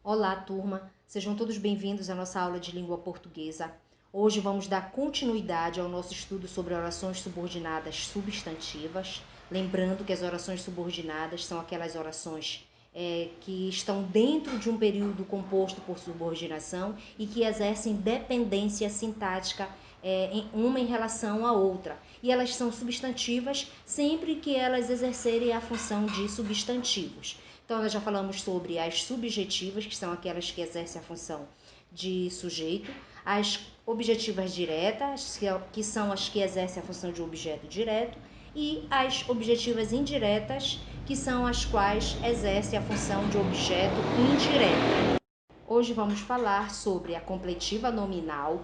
Olá, turma! Sejam todos bem-vindos à nossa aula de língua portuguesa. Hoje vamos dar continuidade ao nosso estudo sobre orações subordinadas substantivas. Lembrando que as orações subordinadas são aquelas orações que estão dentro de um período composto por subordinação e que exercem dependência sintática uma em relação à outra. E elas são substantivas sempre que elas exercerem a função de substantivos. Então, nós já falamos sobre as subjetivas, que são aquelas que exercem a função de sujeito, as objetivas diretas, que são as que exercem a função de objeto direto, e as objetivas indiretas, que são as quais exercem a função de objeto indireto. Hoje vamos falar sobre a completiva nominal,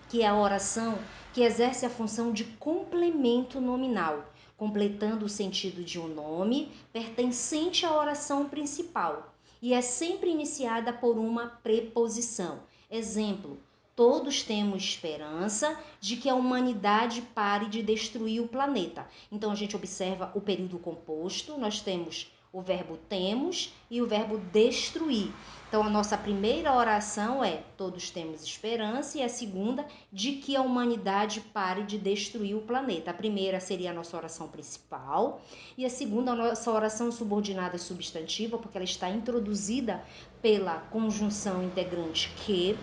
que é a oração que exerce a função de complemento nominal, completando o sentido de um nome pertencente à oração principal, e é sempre iniciada por uma preposição. Exemplo: todos temos esperança de que a humanidade pare de destruir o planeta. Então a gente observa o período composto, nós temos o verbo temos e o verbo destruir. Então, a nossa primeira oração é: todos temos esperança, e a segunda, de que a humanidade pare de destruir o planeta. A primeira seria a nossa oração principal, e a segunda, a nossa oração subordinada substantiva, porque ela está introduzida pela conjunção integrante que.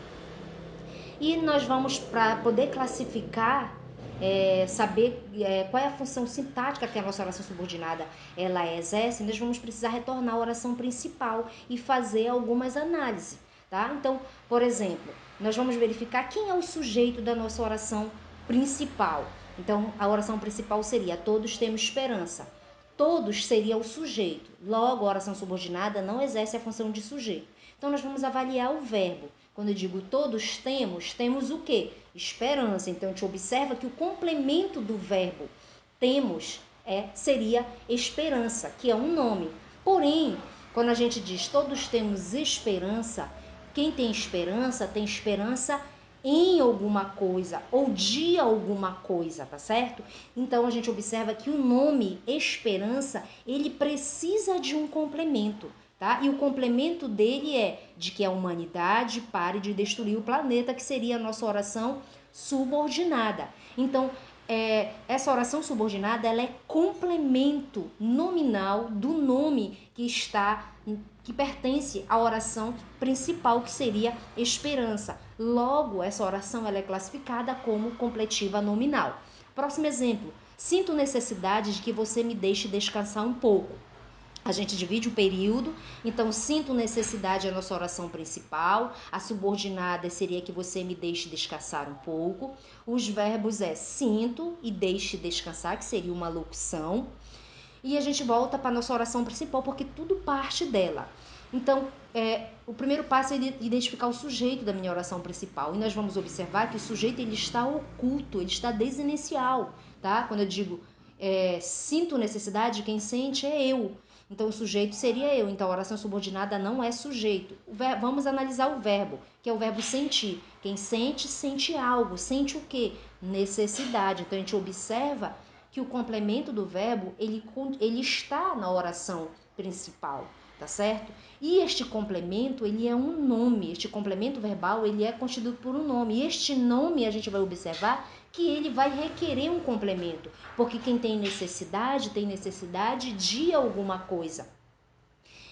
E nós vamos, para poder classificar, saber qual é a função sintática que a nossa oração subordinada ela exerce, nós vamos precisar retornar à oração principal e fazer algumas análises, tá? Então, por exemplo, nós vamos verificar quem é o sujeito da nossa oração principal. Então, a oração principal seria: todos temos esperança. Todos seria o sujeito. Logo, a oração subordinada não exerce a função de sujeito. Então, nós vamos avaliar o verbo. Quando eu digo todos temos o quê? Esperança. Então, a gente observa que o complemento do verbo temos seria esperança, que é um nome. Porém, quando a gente diz todos temos esperança, quem tem esperança em alguma coisa ou de alguma coisa, tá certo? Então a gente observa que o nome esperança, ele precisa de um complemento, tá? E o complemento dele é de que a humanidade pare de destruir o planeta, que seria a nossa oração subordinada. Então, essa oração subordinada, ela é complemento nominal do nome que pertence à oração principal, que seria esperança. Logo, essa oração ela é classificada como completiva nominal. Próximo exemplo: sinto necessidade de que você me deixe descansar um pouco. A gente divide o período, então sinto necessidade é a nossa oração principal, a subordinada seria que você me deixe descansar um pouco. Os verbos sinto e deixe descansar, que seria uma locução. E a gente volta para a nossa oração principal, porque tudo parte dela. Então, o primeiro passo é identificar o sujeito da minha oração principal. E nós vamos observar que o sujeito ele está oculto, ele está desinicial, tá? Quando eu digo sinto necessidade, quem sente é eu. Então, o sujeito seria eu. Então, a oração subordinada não é sujeito. Vamos analisar o verbo, que é o verbo sentir. Quem sente, sente algo. Sente o quê? Necessidade. Então, a gente observa que o complemento do verbo, ele está na oração principal, tá certo? E este complemento, ele é um nome. Este complemento verbal, ele é constituído por um nome. E este nome, a gente vai observar que ele vai requerer um complemento, porque quem tem necessidade de alguma coisa.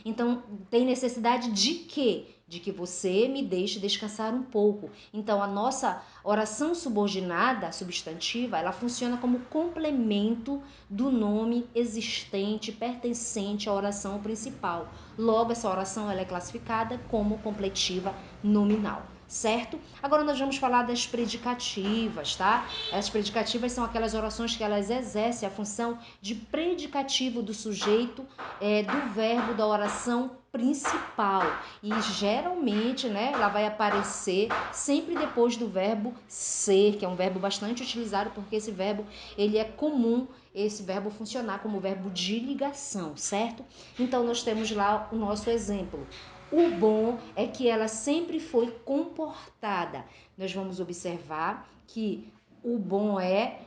Então, tem necessidade de quê? De que você me deixe descansar um pouco. Então, a nossa oração subordinada, substantiva, ela funciona como complemento do nome existente, pertencente à oração principal. Logo, essa oração ela é classificada como completiva nominal. Certo? Agora nós vamos falar das predicativas, tá? As predicativas são aquelas orações que elas exercem a função de predicativo do sujeito, do verbo da oração principal. E geralmente, né, ela vai aparecer sempre depois do verbo ser, que é um verbo bastante utilizado, porque esse verbo, ele é comum, esse verbo funcionar como verbo de ligação, certo? Então, nós temos lá o nosso exemplo. O bom é que ela sempre foi comportada. Nós vamos observar que o bom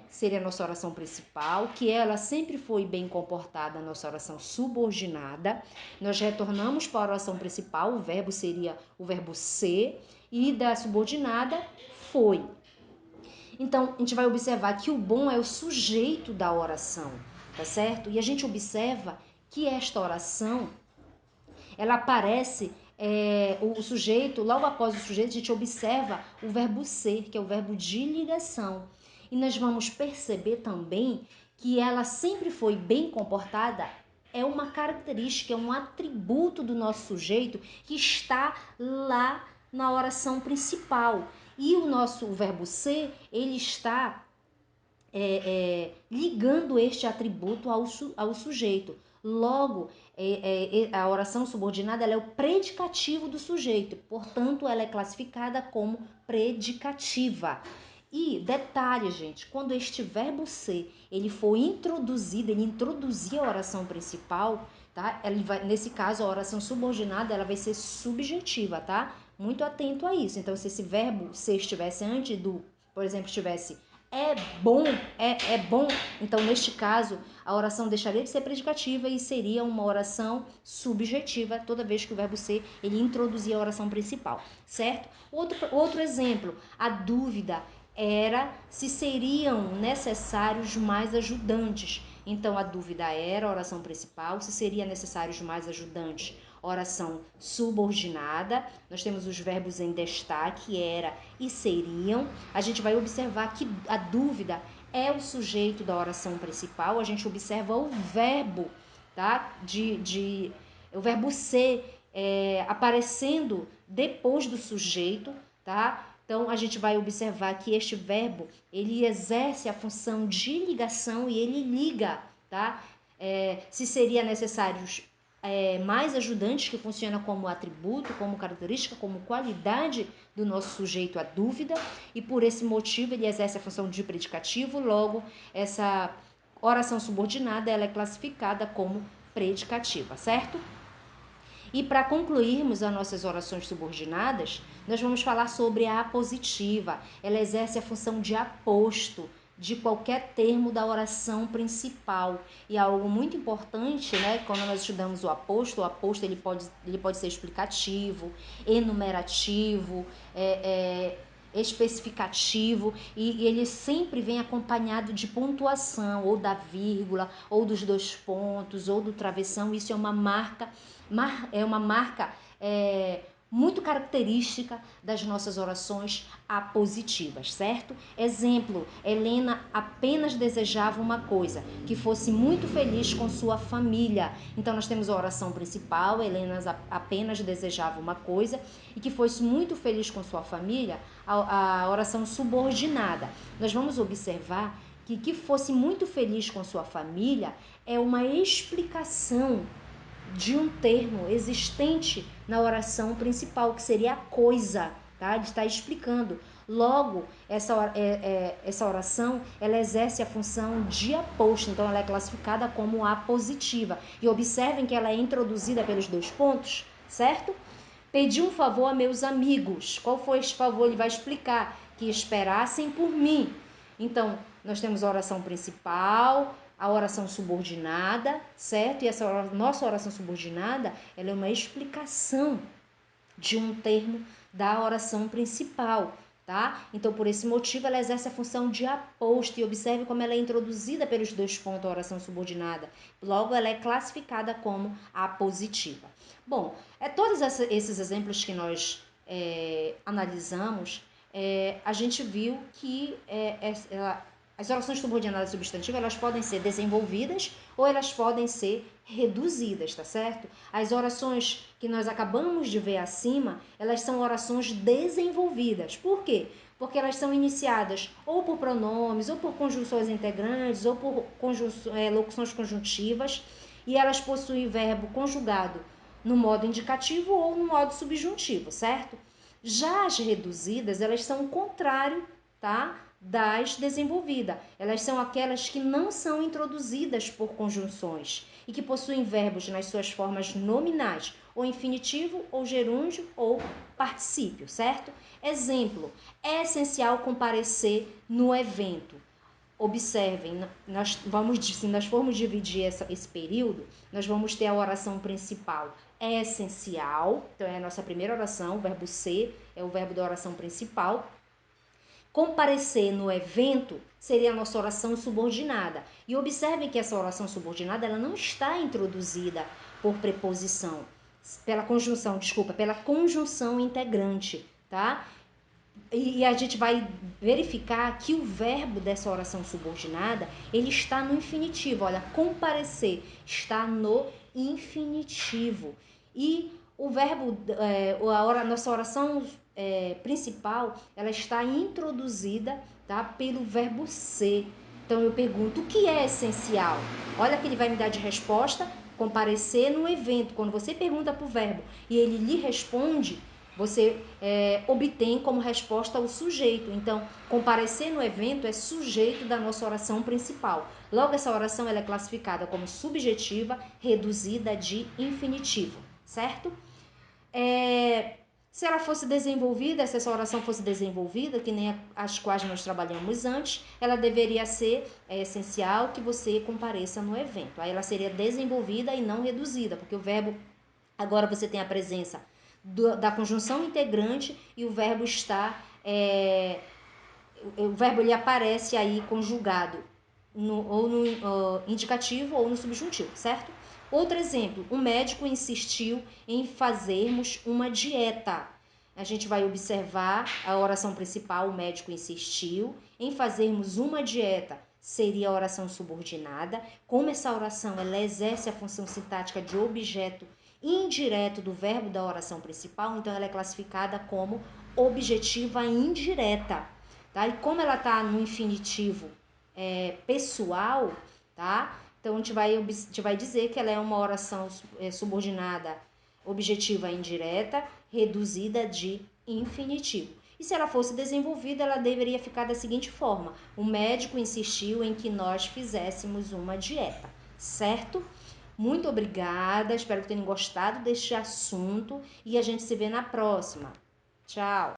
seria a nossa oração principal, que ela sempre foi bem comportada, a nossa oração subordinada. Nós retornamos para a oração principal, o verbo seria o verbo ser, e da subordinada, foi. Então, a gente vai observar que o bom é o sujeito da oração, tá certo? E a gente observa que esta oração, ela aparece, o sujeito, logo após o sujeito, a gente observa o verbo ser, que é o verbo de ligação. E nós vamos perceber também que ela sempre foi bem comportada, é uma característica, é um atributo do nosso sujeito que está lá na oração principal. E o verbo ser, ele está ligando este atributo ao sujeito. Logo, a oração subordinada ela é o predicativo do sujeito, portanto, ela é classificada como predicativa. E detalhe, gente, quando este verbo ser ele for introduzido, ele introduzir a oração principal, tá? Nesse caso, a oração subordinada ela vai ser subjetiva, tá? Muito atento a isso. Então, se esse verbo ser estivesse antes do, por exemplo, estivesse é bom, é bom. Então, neste caso, a oração deixaria de ser predicativa e seria uma oração subjetiva toda vez que o verbo ser ele introduzia a oração principal, certo? Outro exemplo, a dúvida era se seriam necessários mais ajudantes. Então, a dúvida era a oração principal, se seria necessários mais ajudantes, oração subordinada. Nós temos os verbos em destaque, era e seriam. A gente vai observar que a dúvida é o sujeito da oração principal. A gente observa o verbo, tá? O verbo ser aparecendo depois do sujeito, tá? Então, a gente vai observar que este verbo, ele exerce a função de ligação e ele liga, tá? Se seria necessários mais ajudantes, que funciona como atributo, como característica, como qualidade do nosso sujeito à dúvida, e por esse motivo ele exerce a função de predicativo, logo essa oração subordinada ela é classificada como predicativa, certo? E para concluirmos as nossas orações subordinadas, nós vamos falar sobre a apositiva. Ela exerce a função de aposto de qualquer termo da oração principal. E algo muito importante, né, quando nós estudamos o aposto ele pode ser explicativo, enumerativo, especificativo, e ele sempre vem acompanhado de pontuação, ou da vírgula, ou dos dois pontos, ou do travessão. Isso é uma marca muito característica das nossas orações apositivas, certo? Exemplo, Helena apenas desejava uma coisa, que fosse muito feliz com sua família. Então nós temos a oração principal, Helena apenas desejava uma coisa e que fosse muito feliz com sua família, a oração subordinada. Nós vamos observar que fosse muito feliz com sua família é uma explicação de um termo existente na oração principal, que seria a coisa, tá? Ele está explicando. Logo, essa oração, ela exerce a função de aposto, então ela é classificada como apositiva. E observem que ela é introduzida pelos dois pontos, certo? Pedi um favor a meus amigos. Qual foi este favor? Ele vai explicar. Que esperassem por mim. Então, nós temos a oração principal, a oração subordinada, certo? E essa nossa oração subordinada, ela é uma explicação de um termo da oração principal, tá? Então, por esse motivo, ela exerce a função de aposto. E observe como ela é introduzida pelos dois pontos, a oração subordinada. Logo, ela é classificada como apositiva. Bom, todos esses exemplos que nós analisamos, a gente viu que as orações subordinadas substantivas elas podem ser desenvolvidas ou elas podem ser reduzidas, tá certo? As orações que nós acabamos de ver acima, elas são orações desenvolvidas. Por quê? Porque elas são iniciadas ou por pronomes, ou por conjunções integrantes, ou por locuções conjuntivas, e elas possuem verbo conjugado no modo indicativo ou no modo subjuntivo, certo? Já as reduzidas, elas são o contrário, tá? das desenvolvidas. Elas são aquelas que não são introduzidas por conjunções e que possuem verbos nas suas formas nominais, ou infinitivo, ou gerúndio, ou particípio, certo? Exemplo, é essencial comparecer no evento. Observem, se nós formos dividir esse período, nós vamos ter a oração principal é essencial, então é a nossa primeira oração, o verbo ser é o verbo da oração principal. Comparecer no evento seria a nossa oração subordinada. E observem que essa oração subordinada ela não está introduzida por preposição, pela conjunção integrante, tá? E a gente vai verificar que o verbo dessa oração subordinada, ele está no infinitivo. Olha, comparecer está no infinitivo. E o verbo, nossa oração principal, ela está introduzida, tá, pelo verbo ser. Então eu pergunto, o que é essencial? Olha que ele vai me dar de resposta, comparecer no evento. Quando você pergunta para o verbo e ele lhe responde, você obtém como resposta o sujeito. Então, comparecer no evento é sujeito da nossa oração principal. Logo, essa oração ela é classificada como subjetiva, reduzida de infinitivo, certo? Se ela fosse desenvolvida, se essa oração fosse desenvolvida, que nem as quais nós trabalhamos antes, ela deveria ser essencial que você compareça no evento. Aí ela seria desenvolvida e não reduzida, porque o verbo, agora você tem a presença da conjunção integrante e o verbo está, o verbo ele aparece aí conjugado ou no indicativo ou no subjuntivo, certo? Outro exemplo, um médico insistiu em fazermos uma dieta. A gente vai observar a oração principal, o médico insistiu em fazermos uma dieta. Seria a oração subordinada. Como essa oração ela exerce a função sintática de objeto indireto do verbo da oração principal, então ela é classificada como objetiva indireta. Tá? E como ela está no infinitivo pessoal, tá? Então a gente vai dizer que ela é uma oração subordinada objetiva indireta, reduzida de infinitivo. E se ela fosse desenvolvida, ela deveria ficar da seguinte forma: o médico insistiu em que nós fizéssemos uma dieta, certo? Muito obrigada, espero que tenham gostado deste assunto e a gente se vê na próxima. Tchau!